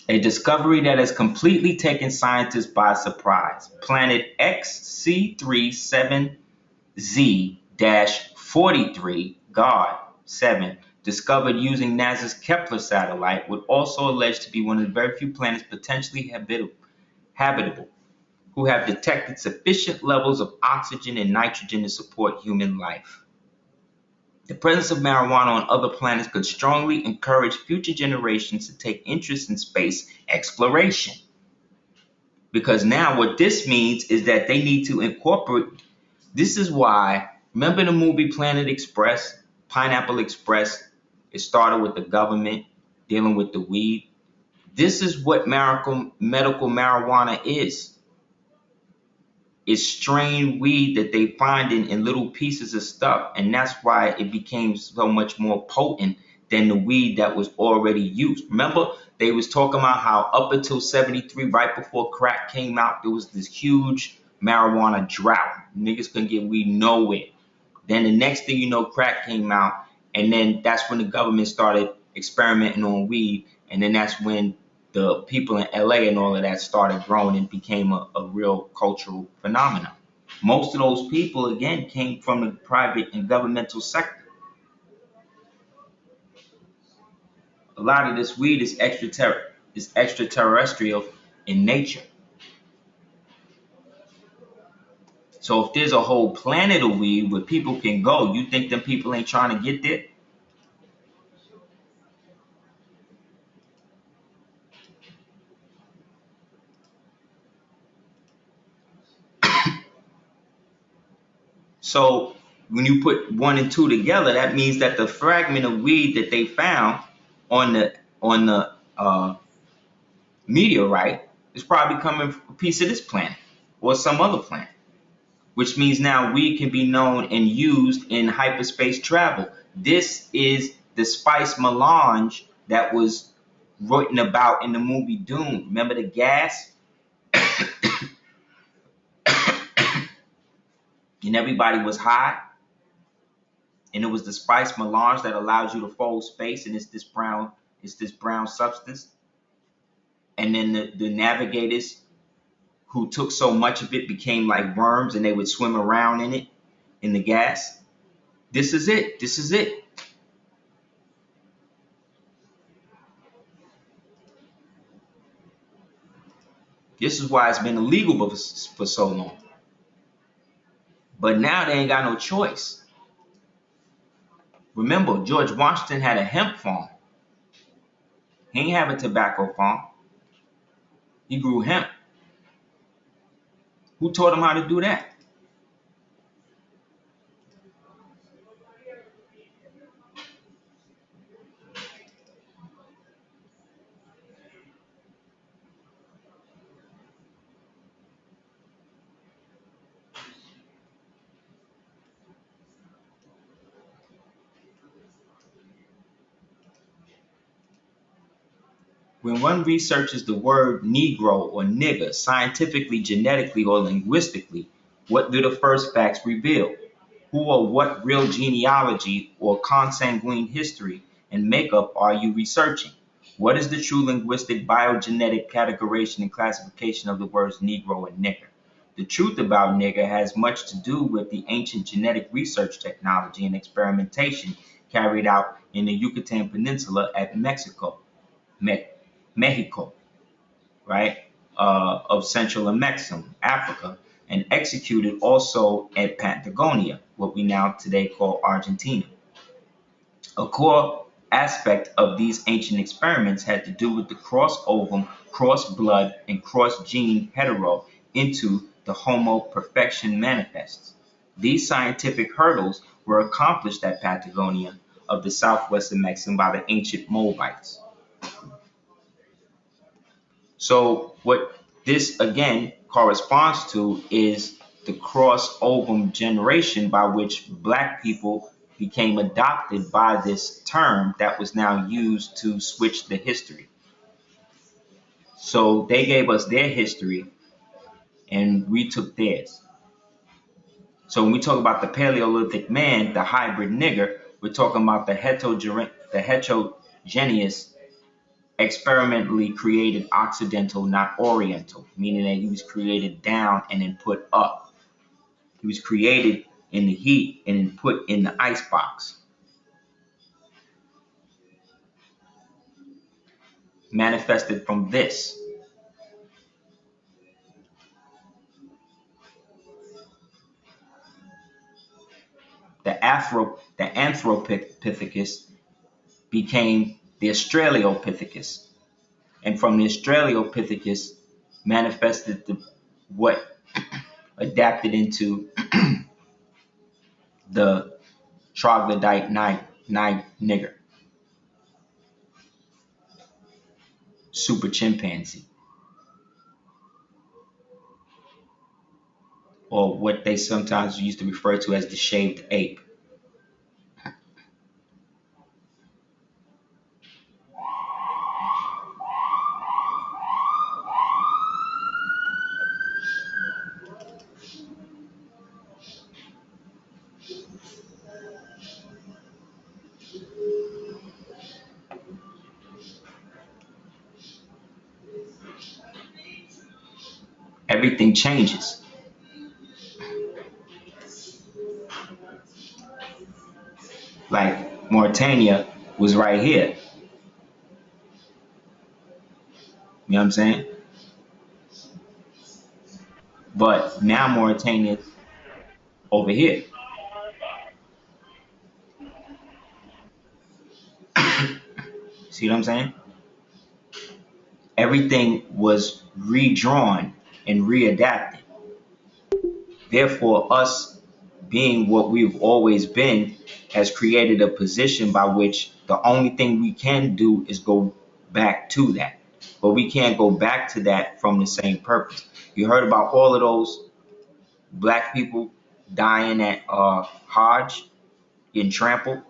A discovery that has completely taken scientists by surprise. Planet XC37Z-43 God 7, discovered using NASA's Kepler satellite, would also alleged to be one of the very few planets potentially habitable, who have detected sufficient levels of oxygen and nitrogen to support human life. The presence of marijuana on other planets could strongly encourage future generations to take interest in space exploration. Because now what this means is that they need to incorporate, this is why, remember the movie Planet Express, Pineapple Express? It started with the government dealing with the weed. This is what medical marijuana is. It's strained weed that they find in little pieces of stuff, and that's why it became so much more potent than the weed that was already used. Remember, they was talking about how up until 73, right before crack came out, there was this huge marijuana drought. Niggas couldn't get weed nowhere. Then the next thing you know, crack came out, and then that's when the government started experimenting on weed, and then that's when the people in LA and all of that started growing and became a real cultural phenomenon. Most of those people, again, came from the private and governmental sector. A lot of this weed is extraterrestrial in nature. So if there's a whole planet of weed where people can go, you think them people ain't trying to get there? So when you put one and two together, that means that the fragment of weed that they found on the meteorite is probably coming from a piece of this planet or some other planet, which means now weed can be known and used in hyperspace travel. This is the spice melange that was written about in the movie Doom. Remember the gas? And everybody was high, and it was the spice melange that allows you to fold space, and it's this brown substance. And then the navigators who took so much of it became like worms, and they would swim around in it, in the gas. This is it. This is it. This is why it's been illegal for so long. But now they ain't got no choice. Remember, George Washington had a hemp farm. He ain't have a tobacco farm. He grew hemp. Who taught him how to do that? When one researches the word Negro or nigger scientifically, genetically, or linguistically, what do the first facts reveal? Who or what real genealogy or consanguine history and makeup are you researching? What is the true linguistic biogenetic categorization and classification of the words Negro and nigger? The truth about nigger has much to do with the ancient genetic research technology and experimentation carried out in the Yucatan Peninsula at Mexico, right, of Central and Mexico, Africa, and executed also at Patagonia, what we now today call Argentina. A core aspect of these ancient experiments had to do with the cross-ovum, cross-blood, and cross-gene hetero into the Homo perfection manifests. These scientific hurdles were accomplished at Patagonia of the southwestern Mexico by the ancient Moabites. So what this again corresponds to is the cross ovum generation by which black people became adopted by this term that was now used to switch the history. So they gave us their history and we took theirs. So when we talk about the Paleolithic man, the hybrid nigger, we're talking about the heterogeneous experimentally created Occidental, not Oriental, meaning that he was created down and then put up. He was created in the heat and then put in the icebox. Manifested from this. The Anthropithecus became the Australopithecus. And from the Australopithecus manifested what adapted into the troglodyte nigger, super chimpanzee, or what they sometimes used to refer to as the shaved ape. everything changes. Like Mauritania was right here. You know what I'm saying? But now Mauritania's over here. See what I'm saying? Everything was redrawn and readapted. Therefore, us being what we've always been has created a position by which the only thing we can do is go back to that. But we can't go back to that from the same purpose. You heard about all of those black people dying at Hajj, getting trampled.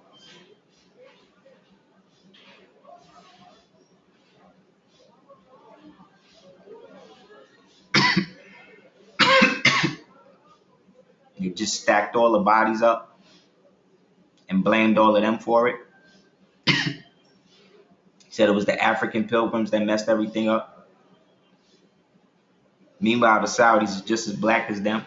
They just stacked all the bodies up and blamed all of them for it. Said it was the African pilgrims that messed everything up. Meanwhile, the Saudis are just as black as them.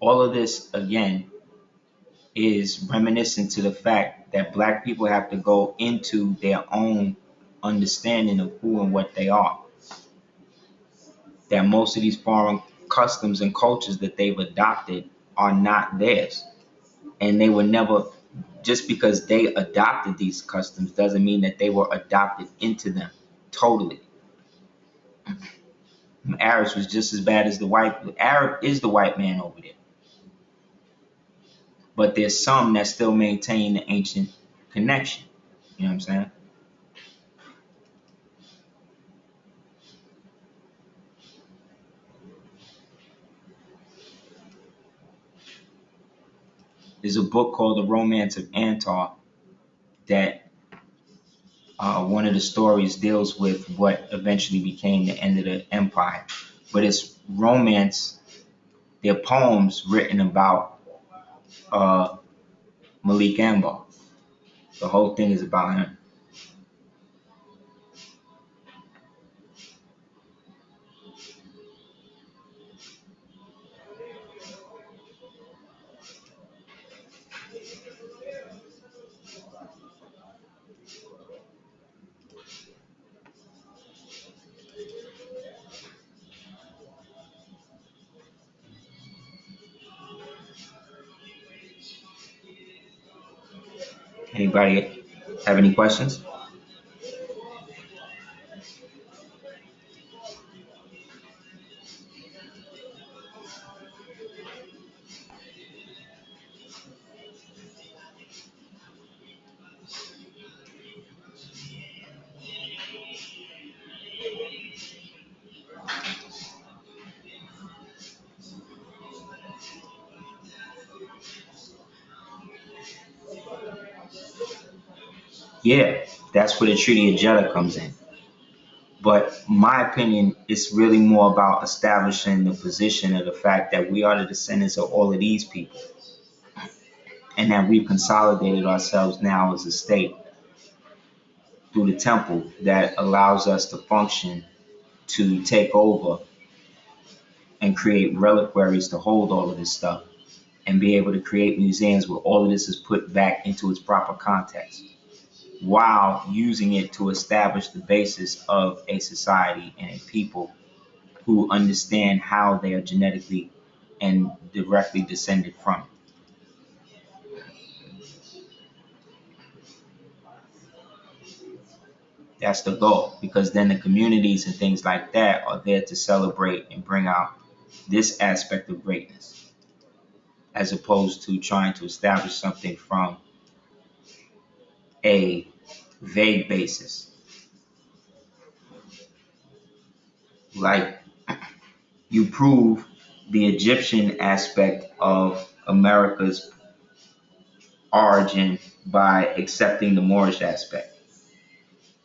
All of this, again, is reminiscent to the fact that black people have to go into their own understanding of who and what they are. That most of these foreign customs and cultures that they've adopted are not theirs. And they were never, just because they adopted these customs doesn't mean that they were adopted into them totally. Arabs was just as bad as the white. Arab is the white man over there. But there's some that still maintain the ancient connection. You know what I'm saying? There's a book called The Romance of Antar that one of the stories deals with what eventually became the end of the empire. But it's romance, they're poems written about Malik Ambar. The whole thing is about him. Anybody have any questions? Yeah, that's where the Treaty of Jeddah comes in. But my opinion is really more about establishing the position of the fact that we are the descendants of all of these people and that we've consolidated ourselves now as a state through the temple that allows us to function, to take over and create reliquaries to hold all of this stuff and be able to create museums where all of this is put back into its proper context while using it to establish the basis of a society and a people who understand how they are genetically and directly descended from. That's the goal, because then the communities and things like that are there to celebrate and bring out this aspect of greatness, as opposed to trying to establish something from a vague basis. Like, you prove the Egyptian aspect of America's origin by accepting the Moorish aspect.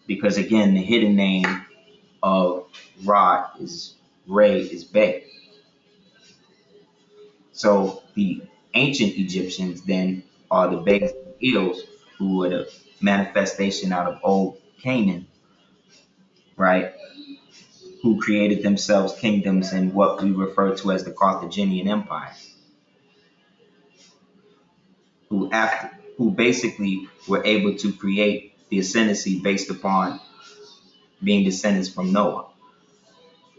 Because again, the hidden name of Ra is Re is Bay. So the ancient Egyptians then are the Bays and Eels, who were the manifestation out of old Canaan, right? Who created themselves kingdoms in what we refer to as the Carthaginian Empire, who basically were able to create the ascendancy based upon being descendants from Noah,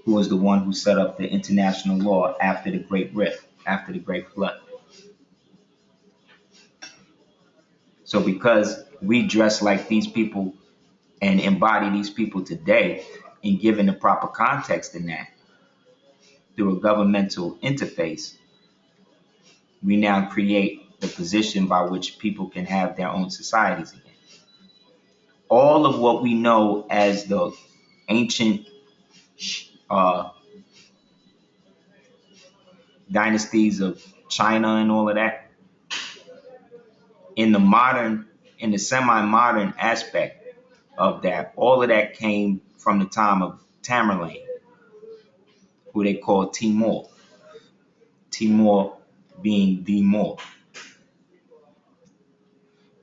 who was the one who set up the international law after the Great Rift, after the Great Flood. So because we dress like these people and embody these people today, and given the proper context in that, through a governmental interface, we now create the position by which people can have their own societies again. All of what we know as the ancient uh, dynasties of China and all of that, in the modern, in the semi-modern aspect of that, all of that came from the time of Tamerlane, who they call Timur. Timur being the Moor.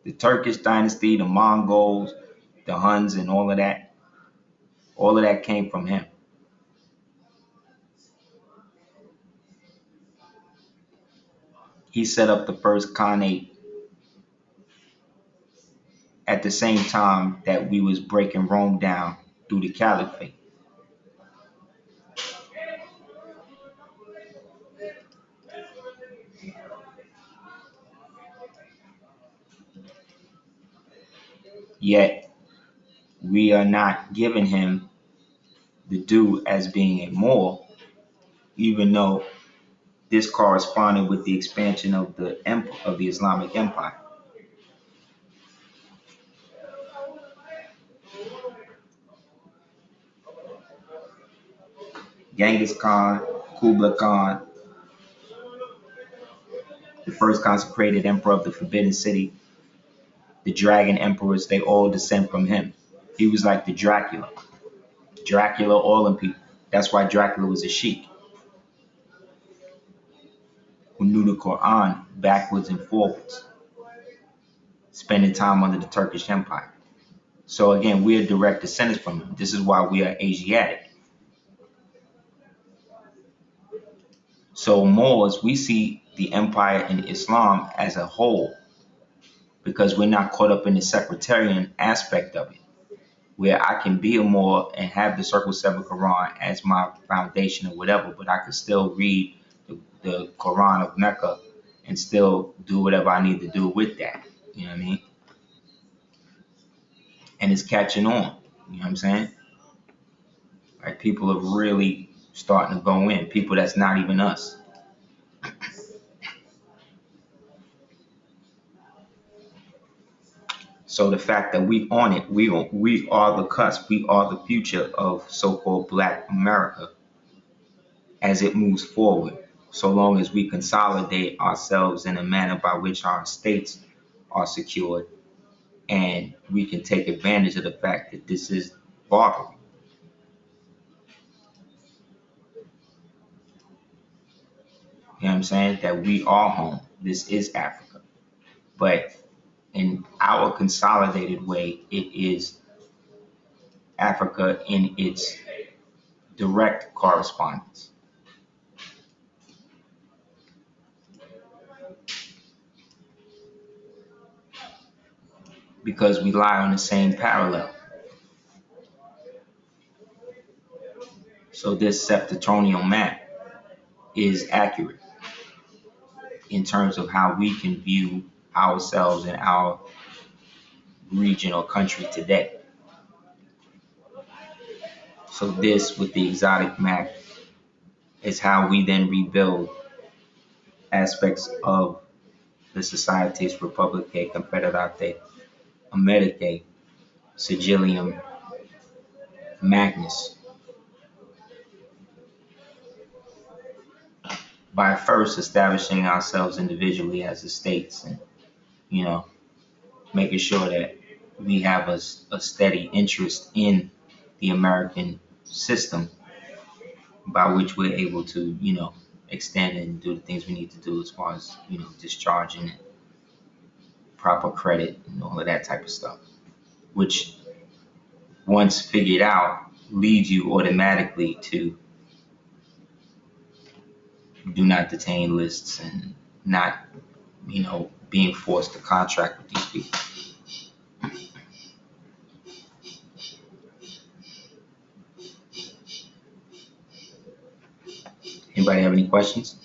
The Turkish dynasty, the Mongols, the Huns, and all of that came from him. He set up the first Khanate at the same time that we was breaking Rome down through the Caliphate. Yet we are not giving him the due as being a Moor, even though this corresponded with the expansion of the Islamic Empire. Genghis Khan, Kublai Khan, the first consecrated emperor of the Forbidden City, the Dragon Emperors, they all descend from him. He was like the Dracula. Dracula oiling people. That's why Dracula was a sheik who knew the Quran backwards and forwards, spending time under the Turkish Empire. So again, we are direct descendants from him. This is why we are Asiatic. So Moors, we see the empire in Islam as a whole because we're not caught up in the sectarian aspect of it, where I can be a Moor and have the Circle 7 Quran as my foundation or whatever, but I could still read the Quran of Mecca and still do whatever I need to do with that. You know what I mean? And it's catching on. You know what I'm saying? Like people are really starting to go in. People that's not even us. So the fact that we on it, we are the cusp, we are the future of so-called Black America as it moves forward. So long as we consolidate ourselves in a manner by which our states are secured, and we can take advantage of the fact that this is Barbary. You know what I'm saying? That we are home. This is Africa. But in our consolidated way, it is Africa in its direct correspondence. Because we lie on the same parallel. So this septentrional map is accurate in terms of how we can view ourselves and our region or country today. So this with the exotic map is how we then rebuild aspects of the Societies Republicae Confederate Americae Sigillium Magnus by first establishing ourselves individually as the states and, you know, making sure that we have a steady interest in the American system by which we're able to, extend and do the things we need to do as far as, discharging and proper credit and all of that type of stuff, which once figured out leads you automatically to do not detain lists and not, being forced to contract with these people. Anybody have any questions?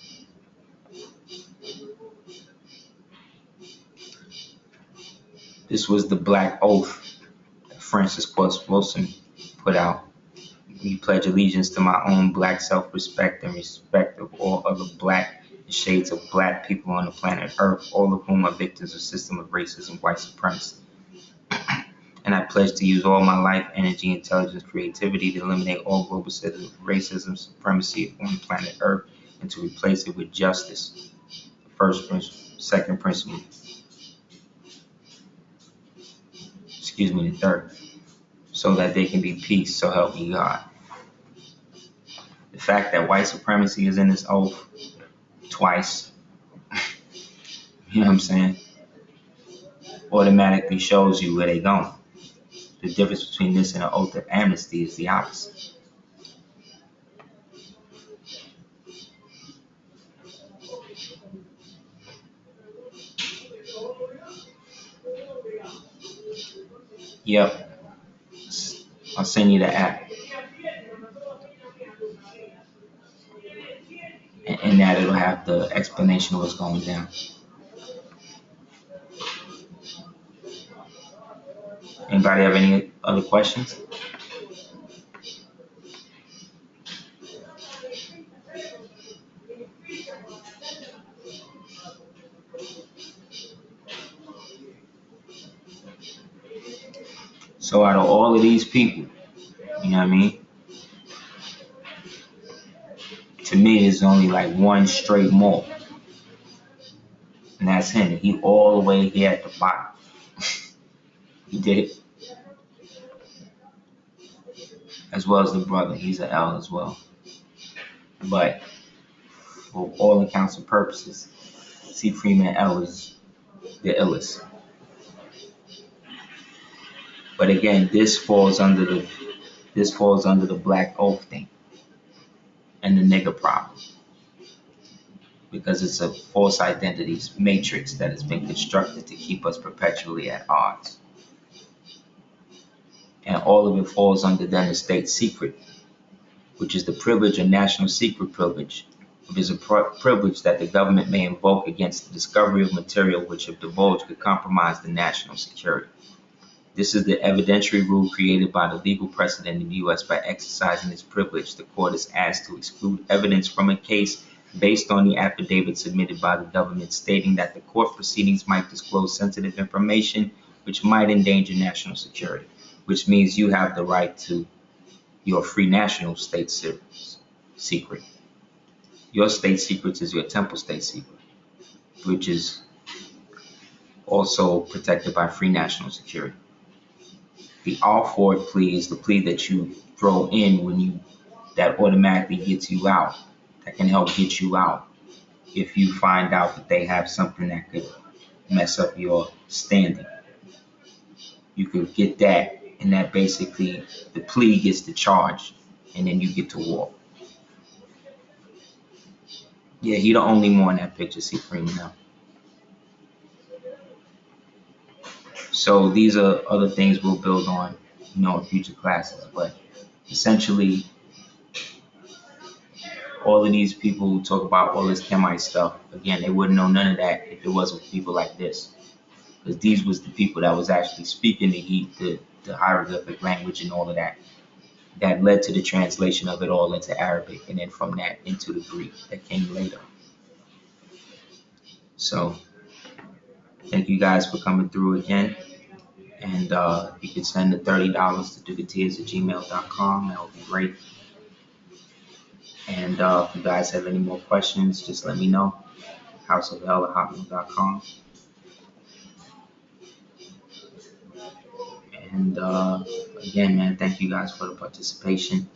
This was the Black Oath that Francis Wilson put out. We pledge allegiance to my own black self-respect and respect of all other black and shades of black people on the planet Earth, all of whom are victims of system of racism, white supremacy. And I pledge to use all my life, energy, intelligence, creativity to eliminate all global racism, supremacy on the planet Earth, and to replace it with justice. First principle, second principle. The third. So that there can be peace, so help me God. The fact that white supremacy is in this oath twice, you know what I'm saying, automatically shows you where they're going. The difference between this and an oath of amnesty is the opposite. Yep, I'll send you the app. And in that it'll have the explanation of what's going down. Anybody have any other questions? So out of all of these people, you know what I mean? To me, there's only like one straight Moor. And that's him. He all the way here at the bottom. He did it. As well as the brother. He's an L as well. But for all accounts and purposes, C. Freeman L is the illest. But again, this falls under the Black Oath thing and the nigger problem, because it's a false identities matrix that has been constructed to keep us perpetually at odds. And all of it falls under then the state secret, which is the privilege or national secret privilege, which is a privilege that the government may invoke against the discovery of material which, if divulged, could compromise the national security. This is the evidentiary rule created by the legal precedent in the U.S. By exercising this privilege, the court is asked to exclude evidence from a case based on the affidavit submitted by the government stating that the court proceedings might disclose sensitive information which might endanger national security, which means you have the right to your free national state secret. Your state secrets is your temple state secret, which is also protected by free national security. The all-for-it plea is the plea that you throw in that automatically gets you out, that can help get you out if you find out that they have something that could mess up your standing. You could get that, and that basically, the plea gets the charge, and then you get to war. Yeah, he the only Moor in that picture, see Freeman now. So these are other things we'll build on, in future classes. But essentially, all of these people who talk about all this Kemite stuff, again, they wouldn't know none of that if it wasn't for people like this. Because these was the people that was actually speaking the hieroglyphic language and all of that. That led to the translation of it all into Arabic, and then from that into the Greek that came later. So thank you guys for coming through again. And you can send the $30 to dugateers@gmail.com. That would be great. And if you guys have any more questions, just let me know. houseofhell@hotmail.com. And again, man, thank you guys for the participation.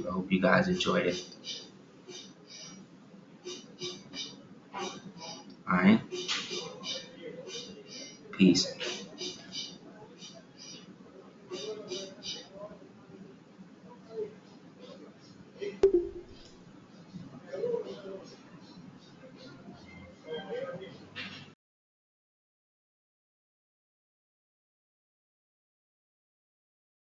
I hope you guys enjoyed it. All right. Peace.